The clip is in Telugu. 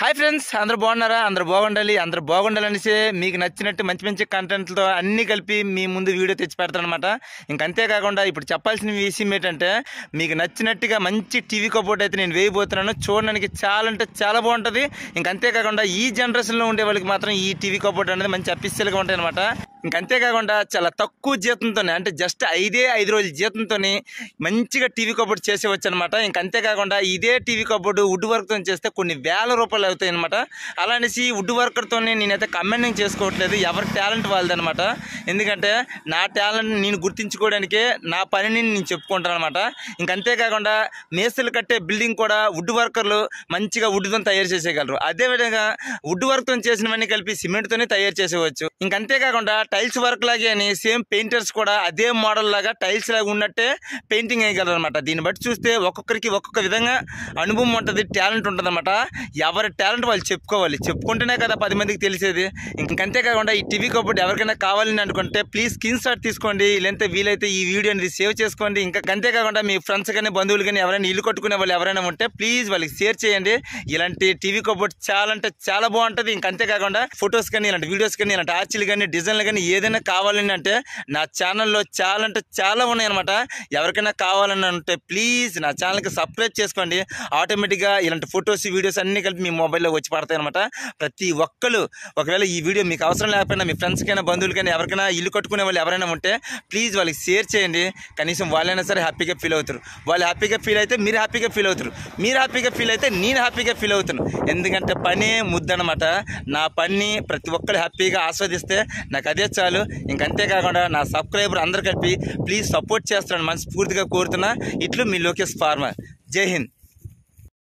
హాయ్ ఫ్రెండ్స్, అందరూ బాగున్నారా? అందరూ బాగుండాలనేసి మీకు నచ్చినట్టు మంచి మంచి కంటెంట్లతో అన్నీ కలిపి మీ ముందు వీడియో తెచ్చి పెడతానమాట. అంతేకాకుండా ఇప్పుడు చెప్పాల్సిన విషయం ఏంటంటే, మీకు నచ్చినట్టుగా మంచి టీవీ కబోర్డ్ అయితే నేను వేయబోతున్నాను. చూడడానికి చాలా అంటే చాలా బాగుంటుంది. అంతేకాకుండా ఈ జనరేషన్లో ఉండే వాళ్ళకి మాత్రం ఈ టీవీ కబోర్డ్ అనేది మంచి అఫీషియల్గా ఉంటాయి అనమాట. అంతేకాకుండా చాలా తక్కువ జీతంతోనే, అంటే జస్ట్ 5 రోజుల జీతంతో మంచిగా టీవీ కబోర్డ్ చేసేవచ్చు అనమాట. అంతేకాకుండా ఇదే టీవీ కబోర్డు వుడ్ వర్క్తో చేస్తే కొన్ని వేల రూపాయలు అవుతాయి అనమాట. అలా అనేసి వుడ్ వర్కర్తో నేనైతే కమెండింగ్ చేసుకోవట్లేదు, ఎవరి టాలెంట్ వాళ్ళదనమాట. ఎందుకంటే నా టాలెంట్ నేను గుర్తించుకోవడానికే నా పనిని నేను చెప్పుకుంటాను అనమాట. అంతేకాకుండా మేస్త్రీలు కట్టే బిల్డింగ్ కూడా వుడ్ వర్కర్లు మంచిగా వుడ్తో తయారు చేసేయగలరు. అదేవిధంగా వుడ్ వర్క్తో చేసినవన్నీ కలిపి సిమెంట్తోనే తయారు చేసేవచ్చు. అంతేకాకుండా టైల్స్ వర్క్ లాగే అని సేమ్ పెయింటర్స్ కూడా అదే మోడల్ లాగా టైల్స్ లాగా ఉన్నట్టే పెయింటింగ్ వేయగలరు అనమాట. దీన్ని బట్టి చూస్తే ఒక్కొక్కరికి ఒక్కొక్క విధంగా అనుభవం ఉంటుంది, టాలెంట్ ఉంటుంది అనమాట. ఎవరి టాలెంట్ వాళ్ళు చెప్పుకోవాలి, చెప్పుకుంటేనే కదా 10 మందికి తెలిసేది. అంతేకాకుండా ఈ టీవీ కబోర్డ్ ఎవరికైనా కావాలని అనుకుంటే ప్లీజ్ స్క్రీన్ షాట్ తీసుకోండి, లేదంటే వీలైతే ఈ వీడియో అనేది సేవ్ చేసుకోండి. అంతేకాకుండా మీ ఫ్రెండ్స్ కానీ బంధువులు కానీ ఎవరైనా ఇల్లు కట్టుకునే వాళ్ళు ఎవరైనా ఉంటే ప్లీజ్ వాళ్ళకి షేర్ చేయండి. ఇలాంటి టీవీ కబోర్డ్ చాలా అంటే చాలా బాగుంటుంది. అంతేకాకుండా ఫొటోస్ కానీ ఇలాంటి వీడియోస్ కానీ ఇలాంటి ఆర్చీలు కానీ డిజైన్లు కానీ ఏదైనా కావాలని అంటే నా ఛానల్లో చాలా అంటే చాలా ఉన్నాయన్నమాట. ఎవరికైనా కావాలని అంటే ప్లీజ్ నా ఛానల్కి సబ్స్క్రైబ్ చేసుకోండి. ఆటోమేటిక్గా ఇలాంటి ఫొటోస్ వీడియోస్ అన్నీ కలిపి మీ మొబైల్లో వచ్చి పడతాయి అనమాట. ప్రతి ఒక్కరు ఒకవేళ ఈ వీడియో మీకు అవసరం లేకపోయినా మీ ఫ్రెండ్స్కైనా బంధువులకైనా ఎవరికైనా ఇల్లు కట్టుకునే వాళ్ళు ఎవరైనా ఉంటే ప్లీజ్ వాళ్ళకి షేర్ చేయండి. కనీసం వాళ్ళైనా సరే హ్యాపీగా ఫీల్ అవుతారు. వాళ్ళు హ్యాపీగా ఫీల్ అయితే మీరు హ్యాపీగా ఫీల్ అవుతారు, మీరు హ్యాపీగా ఫీల్ అయితే నేను హ్యాపీగా ఫీల్ అవుతాను. ఎందుకంటే పనే ముద్దనమాట. నా పని ప్రతి ఒక్కరు హ్యాపీగా ఆస్వాదిస్తే నాకు అదే చాలు. అంతేకాకుండా నా సబ్స్క్రైబర్ అందరు కలిపి ప్లీజ్ సపోర్ట్ చేస్తారని మనస్ఫూర్తిగా కోరుతున్నా. ఇట్లు మీ లోకేష్ ఫార్మర్. జై హింద్.